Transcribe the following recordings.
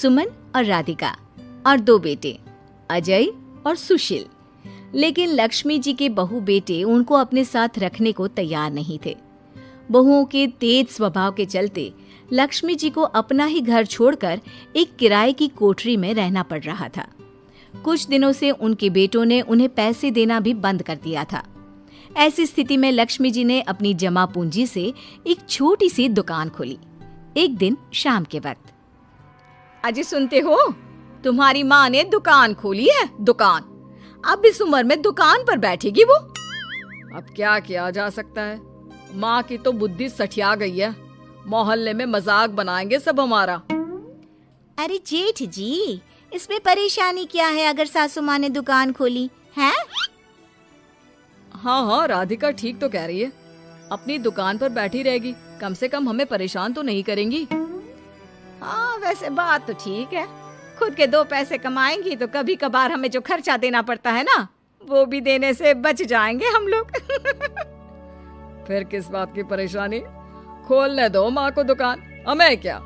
सुमन और राधिका और 2 बेटे अजय और सुशील। लेकिन लक्ष्मी जी के बहू बेटे उनको अपने साथ रखने को तैयार नहीं थे। बहुओं के तेज स्वभाव के चलते लक्ष्मी जी को अपना ही घर छोड़कर एक किराए की कोठरी में रहना पड़ रहा था। कुछ दिनों से उनके बेटों ने उन्हें पैसे देना भी बंद कर दिया था। ऐसी स्थिति में लक्ष्मी जी ने अपनी जमा पूंजी से एक छोटी सी दुकान खोली। एक दिन शाम के वक्त, अजी सुनते हो, तुम्हारी माँ ने दुकान खोली है। दुकान अब इस उम्र में दुकान पर बैठेगी वो। अब क्या किया जा सकता है, माँ की तो बुद्धि सठिया गई है। मोहल्ले में मजाक बनाएंगे सब हमारा। अरे जेठ जी, इसमें परेशानी क्या है अगर सासू माँ ने दुकान खोली है? हाँ, राधिका ठीक तो कह रही है। अपनी दुकान पर बैठी रहेगी, कम से कम हमें परेशान तो नहीं करेंगी। हाँ, वैसे बात तो ठीक है। खुद के 2 पैसे कमाएंगी तो कभी कभार हमें जो खर्चा देना पड़ता है ना, वो भी देने से बच जाएंगे हम लोग। फिर किस बात की परेशानी, खोलने दो माँ को दुकान, हमें क्या।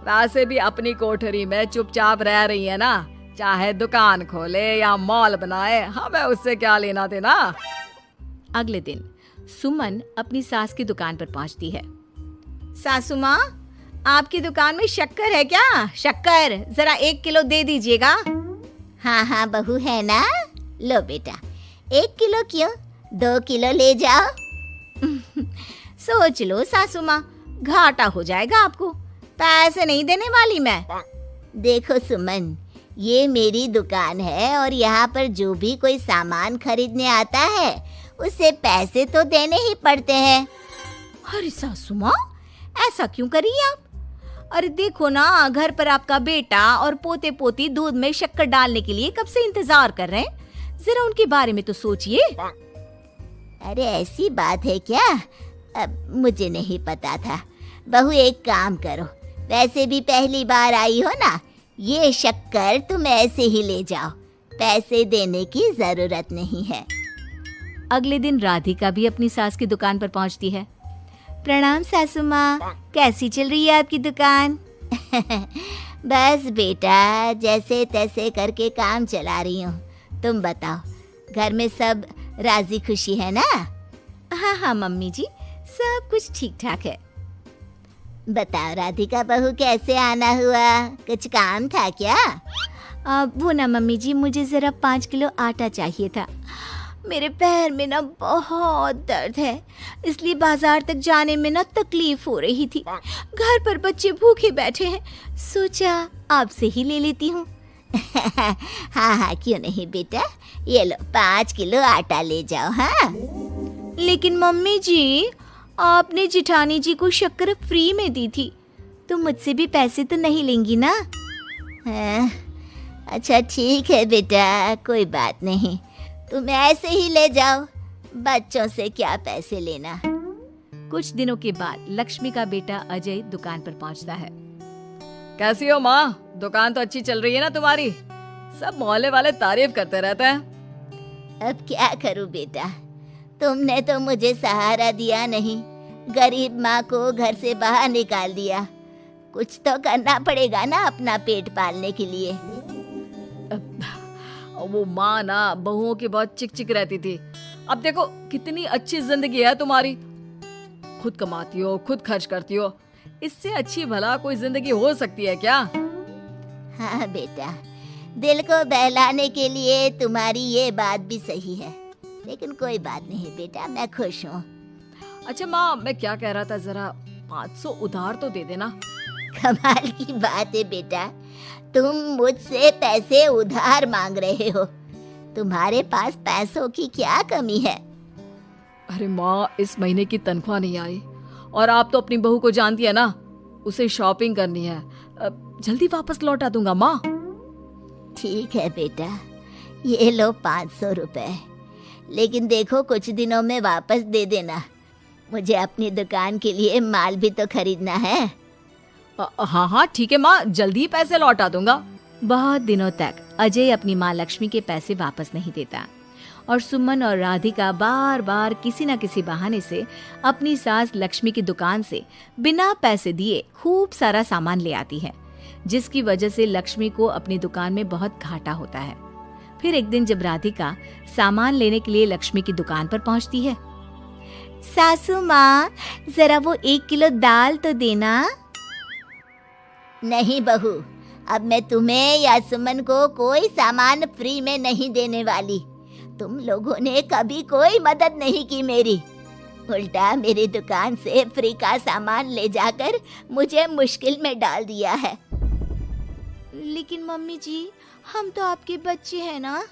वैसे भी अपनी कोठरी में चुपचाप रह रही है ना, चाहे दुकान खोले या मॉल बनाए, हमें उससे क्या लेना देना। अगले दिन सुमन अपनी सास की दुकान पर पहुंचती है। सासू माँ, आपकी दुकान में शक्कर है क्या? शक्कर जरा 1 किलो दे दीजिएगा। हाँ बहू है ना, लो बेटा 1 किलो क्यों, 2 किलो ले जाओ। सोच लो सासू माँ, घाटा हो जाएगा आपको, पैसे नहीं देने वाली मैं। देखो सुमन, ये मेरी दुकान है और यहाँ पर जो भी कोई सामान खरीदने आता है उसे पैसे तो देने ही पड़ते हैं। अरे सासू माँ, ऐसा क्यों कर रही आप? अरे देखो ना, घर पर आपका बेटा और पोते पोती दूध में शक्कर डालने के लिए कब से इंतजार कर रहे हैं। जरा उनके बारे में तो सोचिए। अरे ऐसी बात है क्या? अब मुझे नहीं पता था। बहू एक काम करो, वैसे भी पहली बार आई हो ना, ये शक्कर तुम ऐसे ही ले जाओ, पैसे देने की जरूरत नहीं है। अगले दिन राधिका भी अपनी सास की दुकान पर पहुंचती है। प्रणाम सासू माँ, कैसी चल रही है आपकी दुकान? बस बेटा, जैसे तैसे करके काम चला रही हूँ। तुम बताओ, घर में सब राजी खुशी है ना? हाँ मम्मी जी, सब कुछ ठीक ठाक है। बताओ राधिका बहू, कैसे आना हुआ? कुछ काम था क्या? वो ना मम्मी जी, मुझे जरा 5 किलो आटा चाहिए था। मेरे पैर में ना बहुत दर्द है, इसलिए बाजार तक जाने में ना तकलीफ हो रही थी। घर पर बच्चे भूखे बैठे हैं, सोचा आपसे ही ले लेती हूँ। हाँ क्यों नहीं बेटा, ये लो 5 किलो आटा ले जाओ। हाँ लेकिन मम्मी जी, आपने जिठानी जी को शक्कर फ्री में दी थी, तो मुझसे भी पैसे तो नहीं लेंगी ना? हाँ, अच्छा ठीक है बेटा, कोई बात नहीं, तुम ऐसे ही ले जाओ, बच्चों से क्या पैसे लेना। कुछ दिनों के बाद लक्ष्मी का बेटा अजय दुकान पर पहुंचता है। कैसी हो माँ, दुकान तो अच्छी चल रही है ना तुम्हारी? सब मोहल्ले वाले तारीफ करते रहते हैं। अब क्या करूं बेटा, तुमने तो मुझे सहारा दिया नहीं, गरीब माँ को घर से बाहर निकाल दिया। कुछ तो करना पड़ेगा ना अपना पेट पालने के लिए। वो माँ ना बहुओं की बहुत चिक चिक रहती थी। अब देखो कितनी अच्छी जिंदगी है तुम्हारी, खुद कमाती हो, खुद खर्च करती हो, इससे अच्छी भला कोई जिंदगी हो सकती है क्या? हाँ बेटा, दिल को बहलाने के लिए तुम्हारी ये बात भी सही है, लेकिन कोई बात नहीं बेटा, मैं खुश हूँ। अच्छा माँ, मैं क्या कह रहा था, जरा 500 उधार तो दे देना। कमाल की बात है बेटा, तुम मुझसे पैसे उधार मांग रहे हो, तुम्हारे पास पैसों की क्या कमी है? अरे माँ, इस महीने की तनख्वाह नहीं आई और आप तो अपनी बहू को जानती है ना, उसे शॉपिंग करनी है, जल्दी वापस लौटा दूंगा माँ। ठीक है बेटा, ये लो 500 रुपए, लेकिन देखो कुछ दिनों में वापस दे देना, मुझे अपनी दुकान के लिए माल भी तो खरीदना है। हाँ ठीक है माँ, जल्दी पैसे लौटा दूंगा। बहुत दिनों तक अजय अपनी माँ लक्ष्मी के पैसे वापस नहीं देता और सुमन और राधिका बार बार किसी न किसी बहाने से अपनी सास लक्ष्मी की दुकान से बिना पैसे दिए खूब सारा सामान ले आती है, जिसकी वजह से लक्ष्मी को अपनी दुकान में बहुत घाटा होता है। फिर एक दिन जब राधिका सामान लेने के लिए लक्ष्मी की दुकान पर पहुंचती है। सासू माँ, जरा वो 1 किलो दाल तो देना। नहीं बहू, अब मैं तुम्हें या सुमन को कोई सामान फ्री में नहीं देने वाली। तुम लोगों ने कभी कोई मदद नहीं की मेरी, उल्टा मेरी दुकान से फ्री का सामान ले जाकर मुझे मुश्किल में डाल दिया है। लेकिन मम्मी जी, हम तो आपके बच्चे हैं ना।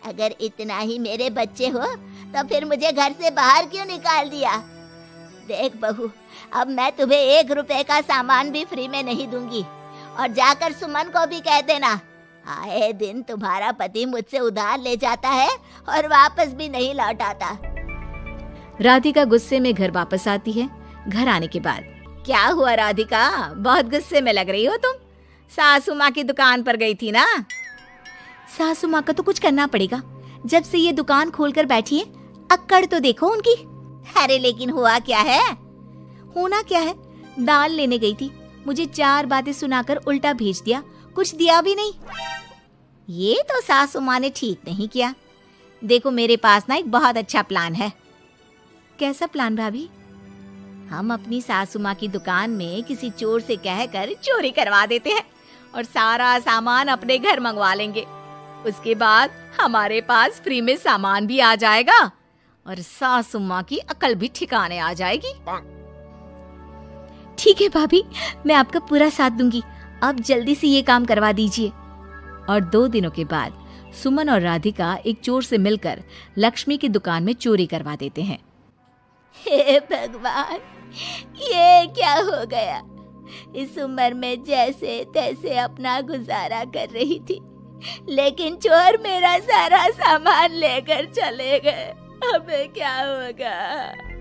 अगर इतना ही मेरे बच्चे हो तो फिर मुझे घर से बाहर क्यों निकाल दिया? देख बहू, अब मैं तुम्हें 1 रुपए का सामान भी फ्री में नहीं दूंगी। और जाकर सुमन को भी कह देना, आए दिन तुम्हारा पति मुझसे उधार ले जाता है और वापस भी नहीं लौटाता। राधिका गुस्से में घर वापस आती है। घर आने के बाद, क्या हुआ राधिका, बहुत गुस्से में लग रही हो तुम? सासू माँ की दुकान पर गई थी ना? सासू माँ का तो कुछ करना पड़ेगा, जब से ये दुकान खोलकर बैठी है। अक्कड़ तो देखो उनकी। अरे लेकिन हुआ क्या है? होना क्या है, दाल लेने गई थी, मुझे 4 बातें सुनाकर उल्टा भेज दिया, कुछ दिया भी नहीं। ये तो सासू माँ ने ठीक नहीं किया। देखो मेरे पास ना एक बहुत अच्छा प्लान है। कैसा प्लान भाभी? हम अपनी सासू माँ की दुकान में किसी चोर से कहकर चोरी करवा देते हैं और सारा सामान अपने घर मंगवा लेंगे। उसके बाद हमारे पास फ्री में सामान भी आ जाएगा और सासू माँ की अकल भी ठिकाने आ जाएगी। ठीक है भाभी, मैं आपका पूरा साथ दूंगी। आप जल्दी से ये काम करवा दीजिए। और 2 दिनों के बाद सुमन और राधिका एक चोर से मिलकर लक्ष्मी की दुकान में चोरी करवा देते हैं। हे भगवान, ये क्या हो गया? इस उम्र में जैसे तैसे अपना गुजारा कर रही थी, लेकिन चोर मेरा सारा सामान लेकर चले गए। अब क्या होगा?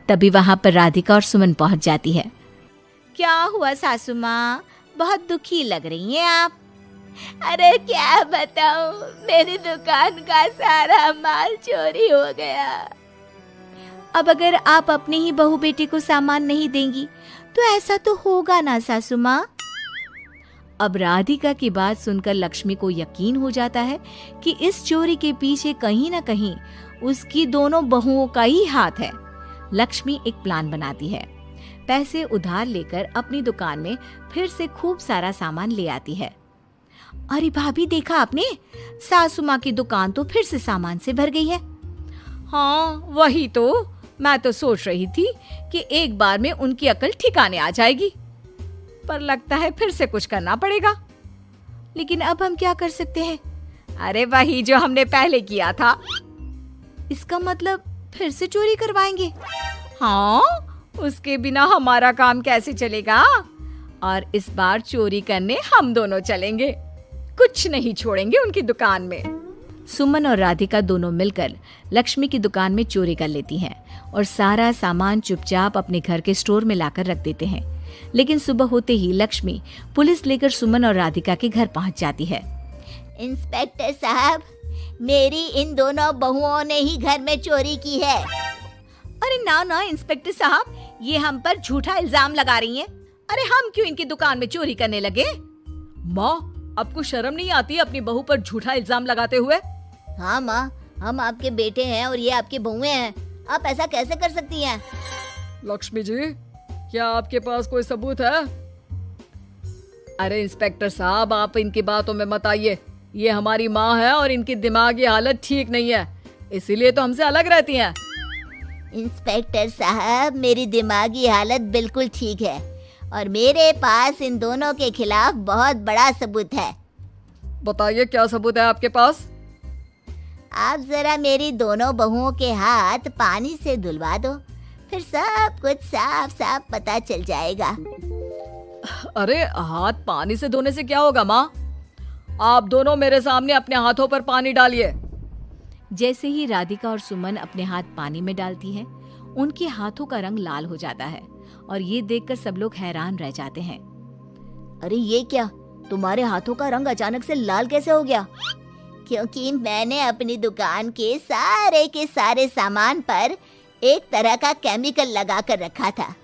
तभी वहां पर राधिका और सुमन पहुंच जाती है। क्या हुआ सासू माँ, बहुत दुखी लग रही हैं आप। अरे क्या बताऊं, मेरी दुकान का सारा माल चोरी हो गया। अब अगर आप अपने ही बहू बेटे को सामान नहीं देंगी तो ऐसा तो होगा ना सासू माँ। अब राधिका की बात सुनकर लक्ष्मी को यकीन हो जाता है कि इस चोरी के पीछे कहीं ना कहीं उसकी दोनों बहुओं का ही हाथ है। लक्ष्मी एक प्लान बनाती है। पैसे उधार लेकर अपनी दुकान में फिर से खूब सारा सामान ले आती है। अरे भाभी, देखा आपने, सासू माँ की दुकान तो फिर से सामान से भर गई है। हाँ वही तो, मैं तो सोच रही थी कि एक बार में उनकी अकल ठिकाने आ जाएगी, पर लगता है फिर से कुछ करना पड़ेगा। लेकिन अब हम क्या कर सकते हैं? अरे वही जो हमने पहले किया था। इसका मतलब फिर से चोरी करवाएंगे? हाँ, उसके बिना हमारा काम कैसे चलेगा? और इस बार चोरी करने हम दोनों चलेंगे, कुछ नहीं छोड़ेंगे उनकी दुकान में। सुमन और राधिका दोनों मिलकर लक्ष्मी की दुकान में चोरी कर लेती हैं और सारा सामान चुपचाप अपने घर के स्टोर में लाकर रख देते हैं। लेकिन सुबह होते ही लक्ष्मी पुलिस लेकर सुमन और राधिका के घर पहुंच जाती है। इंस्पेक्टर साहब, मेरी इन दोनों बहुओं ने ही घर में चोरी की है। अरे ना ना इंस्पेक्टर साहब, ये हम पर झूठा इल्जाम लगा रही हैं। अरे हम क्यों इनकी दुकान में चोरी करने लगे? माँ, आपको शर्म नहीं आती अपनी बहू पर झूठा इल्जाम लगाते हुए? हाँ माँ, हम आपके बेटे हैं और ये आपकी बहुएं हैं, आप ऐसा कैसे कर सकती हैं? लक्ष्मी जी, क्या आपके पास कोई सबूत है? अरे इंस्पेक्टर साहब, आप इनकी बातों में मत आइए। ये हमारी माँ है और इनकी दिमागी हालत ठीक नहीं है, इसीलिए तो हमसे अलग रहती हैं। इंस्पेक्टर साहब, मेरी दिमागी हालत बिल्कुल ठीक है और मेरे पास इन दोनों के खिलाफ बहुत बड़ा सबूत है। बताइए, क्या सबूत है आपके पास? आप जरा मेरी दोनों बहुओं के हाथ पानी से धुलवा दो, फिर सब कुछ साफ साफ पता चल जाएगा। अरे हाथ पानी से धोने से क्या होगा माँ? आप दोनों मेरे सामने अपने हाथों पर पानी डालिए। जैसे ही राधिका और सुमन अपने हाथ पानी में डालती हैं, उनके हाथों का रंग लाल हो जाता है और ये देखकर सब लोग हैरान रह जाते हैं। अरे ये क्या, तुम्हारे हाथों का रंग अचानक से लाल कैसे हो गया? क्योंकि मैंने अपनी दुकान के सारे सामान पर एक तरह का केमिकल लगा कर रखा था।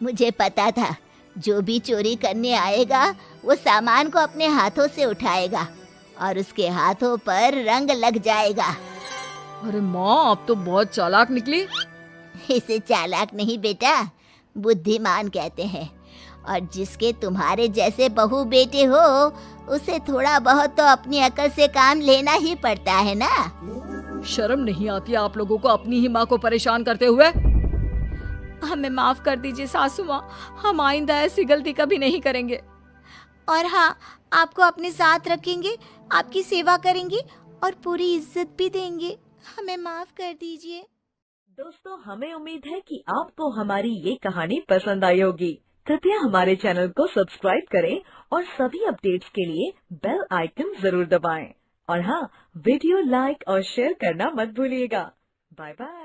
मुझे पता था जो भी चोरी करने आएगा वो सामान को अपने हाथों से उठाएगा और उसके हाथों पर रंग लग जाएगा। अरे माँ, आप तो बहुत चालाक निकली। इसे चालाक नहीं बेटा, बुद्धिमान कहते हैं। और जिसके तुम्हारे जैसे बहू बेटे हो, उसे थोड़ा बहुत तो अपनी अकल से काम लेना ही पड़ता है ना। शर्म नहीं आती आप लोगों को अपनी ही माँ को परेशान करते हुए? हमें माफ कर दीजिए सासू माँ, हम आइंदा ऐसी गलती कभी नहीं करेंगे। और हाँ, आपको अपने साथ रखेंगे, आपकी सेवा करेंगे और पूरी इज्जत भी देंगे। हमें माफ कर दीजिए। दोस्तों, हमें उम्मीद है कि आपको हमारी ये कहानी पसंद आई होगी। कृपया हमारे चैनल को सब्सक्राइब करें और सभी अपडेट्स के लिए बेल आइकन जरूर दबाएं। और हाँ, वीडियो लाइक और शेयर करना मत भूलिएगा। Bye bye.